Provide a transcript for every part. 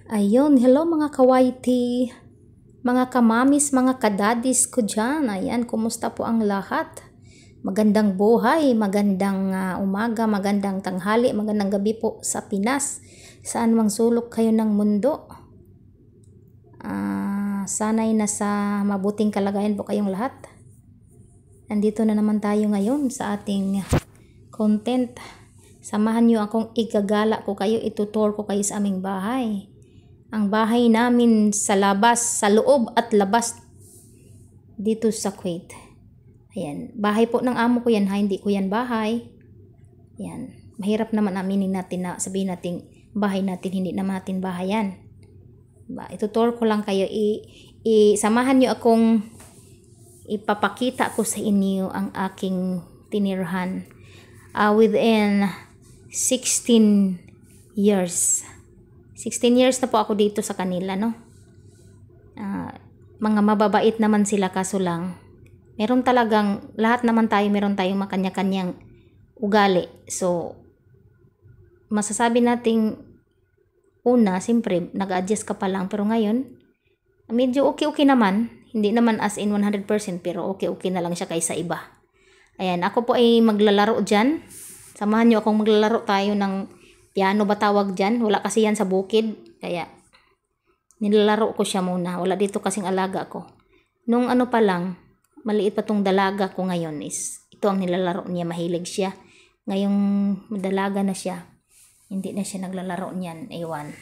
Ayun, hello mga kawaiti, mga kamamis, mga kadadis ko dyan. Ayan, kumusta po ang lahat? Magandang buhay, magandang umaga, magandang tanghali, magandang gabi po sa Pinas. Saan mang sulok kayo ng mundo. Sana'y nasa mabuting kalagayan po kayong lahat. Nandito na naman tayo ngayon sa ating content. Samahan nyo akong igagala ko kayo, itutour ko kayo sa aming bahay. Ang bahay namin sa labas, sa loob at labas dito sa Kuwait. Ayan, bahay po ng amo ko yan ha, hindi ko yan bahay. Ayan, mahirap naman aminin natin na sabihin natin bahay natin, hindi naman natin bahay yan. Itutour ko lang kayo, samahan nyo akong ipapakita ko sa inyo ang aking tinirhan within 16 years. 16 years na po ako dito sa kanila, no? Mga mababait naman sila, kaso lang meron talagang, lahat naman tayo meron tayong makanya-kanyang ugali. So masasabi nating una, siyempre nag-adjust ka pa lang, pero ngayon medyo okay naman, hindi naman as in 100%, pero okay na lang siya kaysa iba. Ayan, ako po ay maglalaro dyan. Samahan nyo akong maglalaro tayo ng piano ba tawag dyan? Wala kasi yan sa bukid. Kaya nilalaro ko siya muna. Wala dito kasing alaga ko. Nung ano pa lang, maliit pa tong dalaga ko ngayon is, ito ang nilalaro niya. Mahilig siya. Ngayong dalaga na siya, hindi na siya naglalaro niyan. Ewan.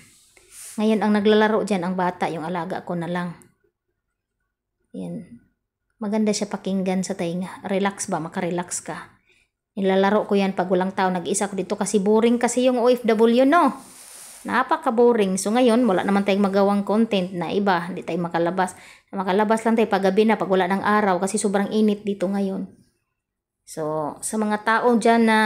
Ngayon ang naglalaro dyan, ang bata, yung alaga ko na lang. Yan. Maganda siya pakinggan sa tainga. Relax ba? Makarelax ka. Nilalaro ko yan pag walang tao. Nag-isa ko dito kasi boring kasi yung OFW, no? Napaka-boring. So ngayon, wala naman tayong magawang content na iba. Hindi tayo makalabas. Makalabas lang tayo pag gabi na, pag wala ng araw kasi sobrang init dito ngayon. So, sa mga tao dyan na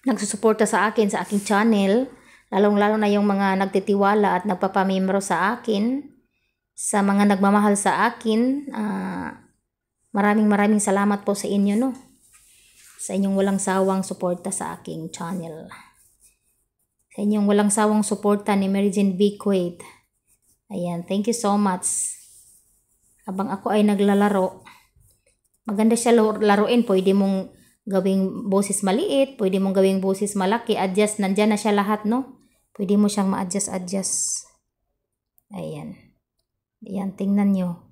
nagsusuporta sa akin, sa aking channel, lalong-lalo na yung mga nagtitiwala at nagpapamembro sa akin, sa mga nagmamahal sa akin, maraming salamat po sa inyo, no? Sa inyong walang sawang suporta sa aking channel. Sa inyong walang sawang suporta ni Mary Jane B. Kuwait. Ayan, thank you so much. Habang ako ay naglalaro, maganda siya laruin. Pwede mong gawing boses maliit, pwede mong gawing boses malaki. Adjust, nandyan na siya lahat, no? Pwede mo siyang ma-adjust. Ayan. Ayan, tingnan nyo.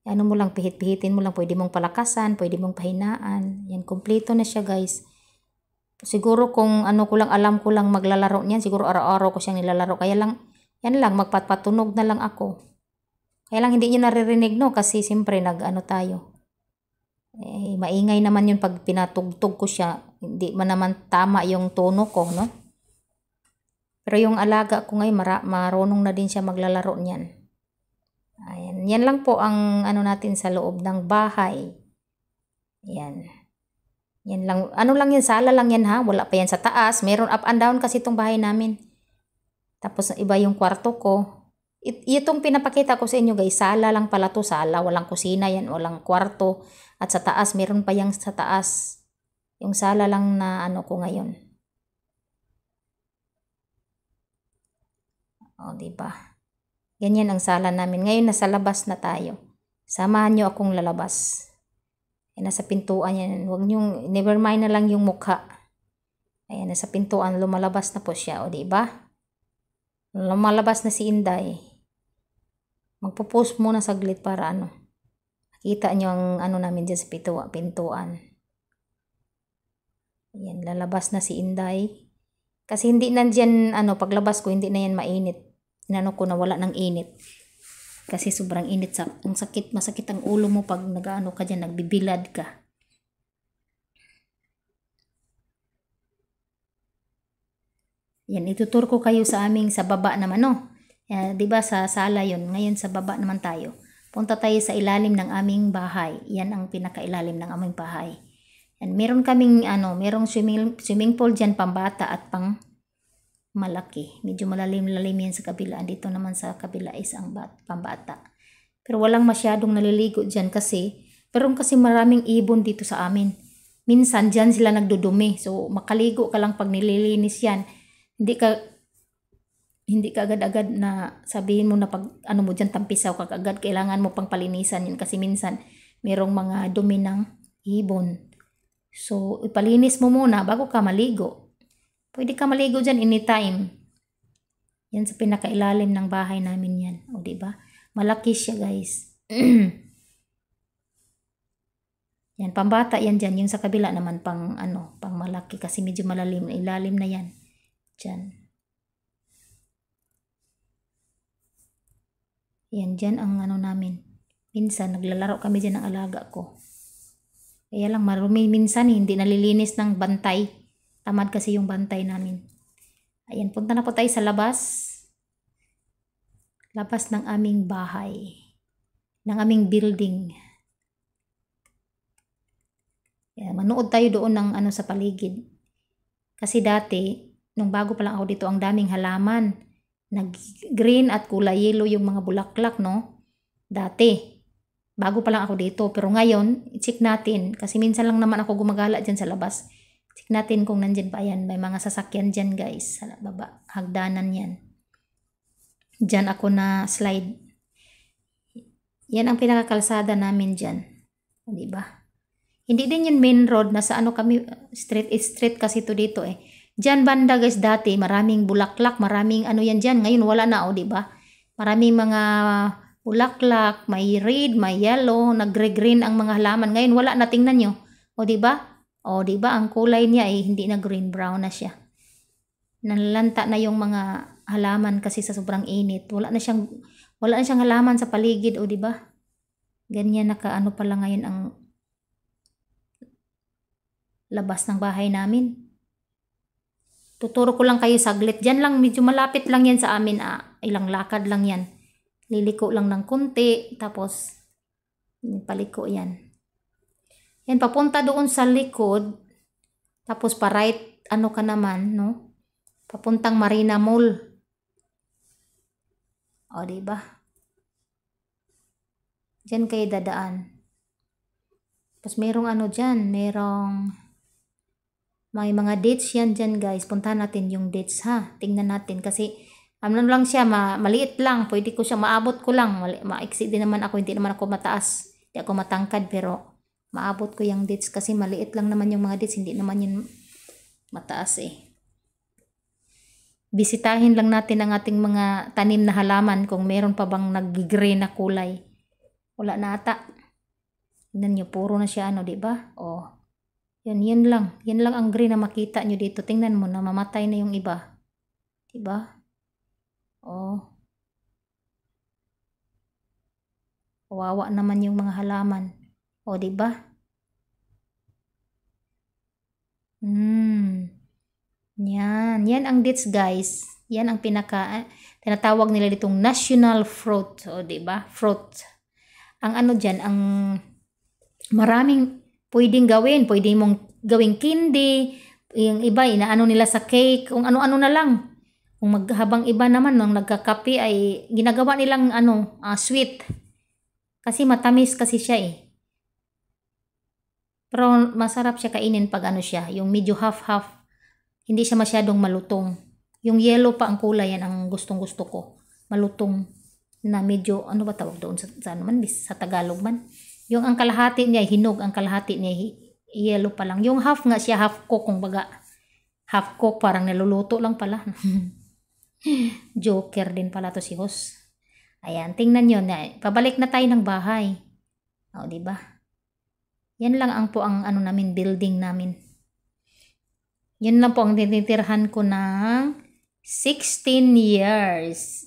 Ano mo lang, pihit-pihitin mo lang, pwede mong palakasan, pwede mong pahinaan. Yan, kompleto na siya, guys. Siguro kung ano ko lang, alam ko lang maglalaro niyan, siguro araw-araw ko siyang nilalaro. Kaya lang, yan lang, magpatunog na lang ako. Kaya lang hindi niyo naririnig, no? Kasi siyempre nag-ano tayo. Maingay naman yun pag pinatugtog ko siya. Hindi man naman tama yung tono ko, no? Pero yung alaga ko ngayon, marunong na din siya maglalaro niyan. Ayan, yan lang po ang ano natin sa loob ng bahay. Yan. Yan lang, ano lang yan, sala lang yan ha, wala pa yan sa taas. Meron up and down kasi itong bahay namin. Tapos iba yung kwarto ko. Itong pinapakita ko sa inyo guys, sala lang pala to, sala, walang kusina yan, walang kwarto. At sa taas, meron pa yung sa taas. Yung sala lang na ano ko ngayon. O, diba? Ganyan ang sala namin. Ngayon nasa labas na tayo. Samahan nyo akong lalabas. Nasa pintuan yan. Huwag nyo, never mind na lang yung mukha. Ayan, nasa pintuan. Lumalabas na po siya. O, diba? Lumalabas na si Inday. Magpo-post muna saglit para ano. Nakita nyo ang ano namin dyan sa pintuan. Ayan, lalabas na si Inday. Kasi hindi nandyan, ano, paglabas ko, hindi na yan mainit. Inano ko na wala ng init. Kasi sobrang init. Ang sakit, masakit ang ulo mo pag nag-ano ka dyan, nagbibilad ka. Yan, itutur ko kayo sa aming sa baba naman, no? Diba sa sala yun? Ngayon sa baba naman tayo. Punta tayo sa ilalim ng aming bahay. Yan ang pinakailalim ng aming bahay. Yan, meron kaming, ano, merong swimming pool dyan, pambata at pang malaki. Medyo malalim-lalim yan sa kabila. Dito naman sa kabila is ang pambata. Pero walang masyadong naliligo dyan kasi, pero kasi maraming ibon dito sa amin. Minsan dyan sila nagdudumi. So makaligo ka lang pag nililinis yan. hindi ka agad-agad na sabihin mo na pag ano mo dyan tampisaw ka agad, kailangan mo pang palinisan yun kasi minsan merong mga dumi ng ibon. So, ipalinis mo muna bago ka maligo. Pwede ka maligo dyan anytime. Yan sa pinakailalim ng bahay namin yan. O, diba? Malaki siya, guys. Yan, pambata yan dyan. Yung sa kabila naman pang malaki kasi medyo malalim. Ilalim na yan. Dyan. Yan, dyan ang namin. Minsan, naglalaro kami dyan ng alaga ko. Kaya lang, marumi minsan, hindi nalilinis ng bantay. Tamad kasi yung bantay namin. Ayan, punta na po tayo sa labas. Labas ng aming bahay. Ng aming building. Ayan, manood tayo doon ng sa paligid. Kasi dati, nung bago pa lang ako dito, ang daming halaman. Nag-green at kulay yellow yung mga bulaklak, no? Dati. Bago pa lang ako dito. Pero ngayon, check natin. Kasi minsan lang naman ako gumagala dyan sa labas. Check natin kung nandyan pa yan. May mga sasakyan dyan, guys. Sa baba. Hagdanan yan. Dyan ako na slide. Yan ang pinakakalsada namin dyan. Diba? Hindi din yung main road. Nasa kami, street kasi to dito eh. Dyan banda, guys, dati. Maraming bulaklak. Maraming yan dyan. Ngayon wala na, diba? Maraming mga bulaklak. May red, may yellow. Nagre-green ang mga halaman. Ngayon wala na. Tingnan nyo. Diba? Diba? Ang kulay niya hindi na green, brown na siya. Nalalanta na yung mga halaman kasi sa sobrang init. Wala na siyang halaman sa paligid, diba? Ganyan nakaano pala ngayon ang labas ng bahay namin. Tuturo ko lang kayo saglit. Diyan lang, medyo malapit lang yan sa amin. Ilang lakad lang yan. Liliko lang ng kunti, tapos paliko yan. Yan, papunta doon sa likod, tapos pa-right, ka naman, no? Papuntang Marina Mall. Diba? Diyan kayo dadaan. Tapos merong dyan, may mga dates yan dyan, guys. Puntahan natin yung dates, ha? Tingnan natin kasi lang siya, maliit lang. Pwede ko siya, maabot ko lang. Ma-exceed din naman ako, hindi naman ako mataas. Hindi ako matangkad, pero maabot ko yung dates kasi maliit lang naman yung mga dates, hindi naman yun mataas eh. Bisitahin lang natin ang ating mga tanim na halaman kung meron pa bang nag-green na kulay. Wala na ata. Tignan nyo, puro na siya diba? Yan lang. Yan lang ang green na makita nyo dito. Tingnan mo na mamatay na yung iba. Diba? Kawawa naman yung mga halaman. Diba? Yan ang dates, guys. Yan ang tinatawag nila ditong national fruit. Diba? Fruit. Ang dyan, ang maraming pwedeng gawin. Pwede mong gawing candy. Yung iba, inaano nila sa cake. Kung ano-ano na lang. Kung habang iba naman, nung nagkakape ay ginagawa nilang sweet. Kasi matamis kasi siya eh. Pero masarap siya kainin pag siya. Yung medyo half-half. Hindi siya masyadong malutong. Yung yellow pa ang kulay, yan ang gustong-gusto ko. Malutong. Na medyo, ba tawag doon sa Tagalog man? Yung ang kalahati niya, hinog. Ang kalahati niya, yellow pa lang. Yung half nga siya, half cook, kung baga. Half cook, parang niluluto lang pala. Joker din pala to si Hos. Ayan, tingnan nyo na. Pabalik na tayo ng bahay. Diba? Yan lang ang namin, building namin. Yan lang po ang tinitirhan ko ng 16 years.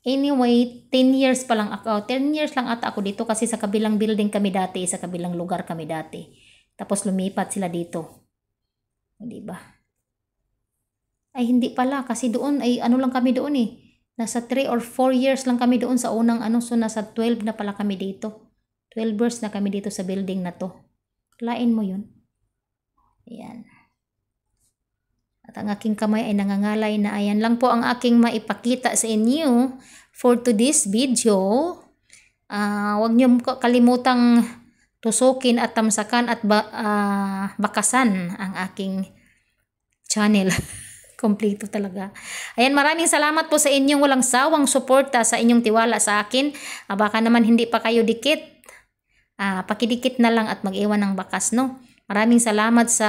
Anyway, 10 years pa lang ako. 10 years lang ata ako dito kasi sa kabilang building kami dati, sa kabilang lugar kami dati. Tapos lumipat sila dito. Diba? Ay, hindi pala. Kasi doon, ay lang kami doon eh. Nasa 3 or 4 years lang kami doon sa unang so nasa 12 na pala kami dito. 12 years na kami dito sa building na to. Lain mo yun. Ayan. At ang aking kamay ay nangangalay na. Ayan lang po ang aking maipakita sa inyo for today's video. Huwag niyo kalimutang tusukin at tamsakan at bakasan ang aking channel. Kompleto talaga. Ayan, maraming salamat po sa inyong walang sawang suporta, sa inyong tiwala sa akin. Baka naman hindi pa kayo dikit. Pakidikit na lang at mag-iwan ng bakas, no? Maraming salamat sa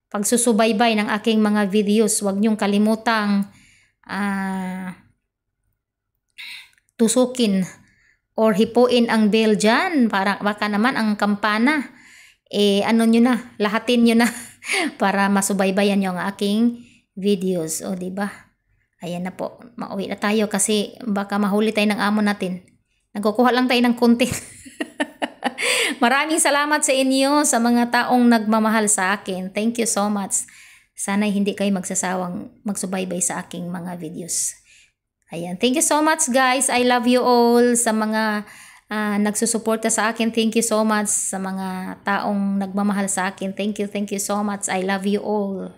pagsusubaybay ng aking mga videos. Huwag niyong kalimutang tusukin or hipuin ang bell dyan. Baka naman ang kampana. Ano nyo na, lahatin nyo na para masubaybayan yung aking videos. O, diba? Ayan na po. Mauwi na tayo kasi baka mahuli tayo ng amo natin. Nagkukuha lang tayo ng content. Maraming salamat sa inyo, sa mga taong nagmamahal sa akin. Thank you so much. Sana'y hindi kayo magsasawang magsubaybay sa aking mga videos. Ayan. Thank you so much, guys. I love you all. Sa mga nagsusuporta sa akin, thank you so much. Sa mga taong nagmamahal sa akin, thank you so much. I love you all.